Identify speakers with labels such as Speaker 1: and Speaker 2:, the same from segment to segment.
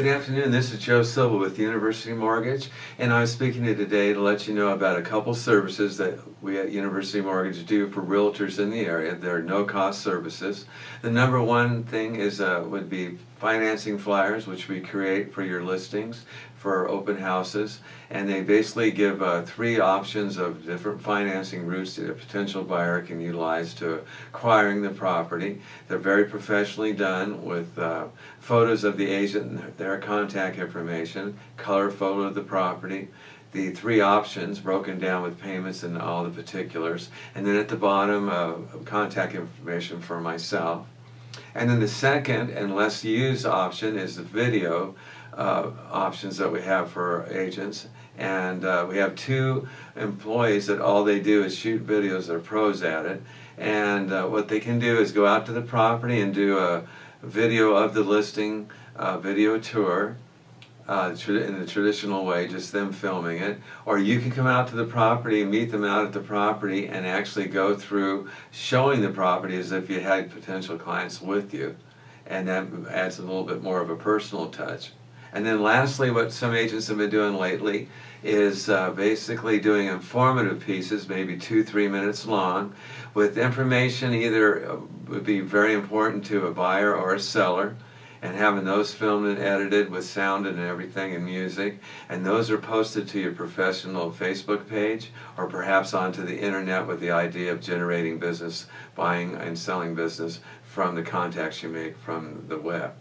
Speaker 1: Good afternoon, this is Joe Silva with University Mortgage, and I'm speaking to you today to let you know about a couple services that we at University Mortgage do for realtors in the area. They're no-cost services. The number one thing is would be financing flyers, which we create for your listings for open houses, and they basically give 3 options of different financing routes that a potential buyer can utilize to acquiring the property. They're very professionally done with photos of the agent and their contact information, color photo of the property, the 3 options broken down with payments and all the particulars, and then at the bottom contact information for myself. And then the second and less used option is the video options that we have for agents, and we have 2 employees that all they do is shoot videos. They're pros at it, and what they can do is go out to the property and do a video of the listing, video tour in the traditional way, just them filming it, or you can come out to the property and meet them out at the property and actually go through showing the property as if you had potential clients with you, and that adds a little bit more of a personal touch. And then lastly, what some agents have been doing lately is basically doing informative pieces, maybe 2-3 minutes long, with information either would be very important to a buyer or a seller, and having those filmed and edited with sound and everything and music, and those are posted to your professional Facebook page or perhaps onto the internet with the idea of generating business, buying and selling business from the contacts you make from the web.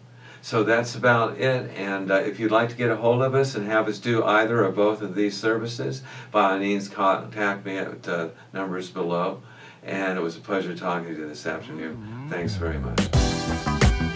Speaker 1: So that's about it, and if you'd like to get a hold of us and have us do either or both of these services, by all means contact me at numbers below. And it was a pleasure talking to you this afternoon. Thanks very much.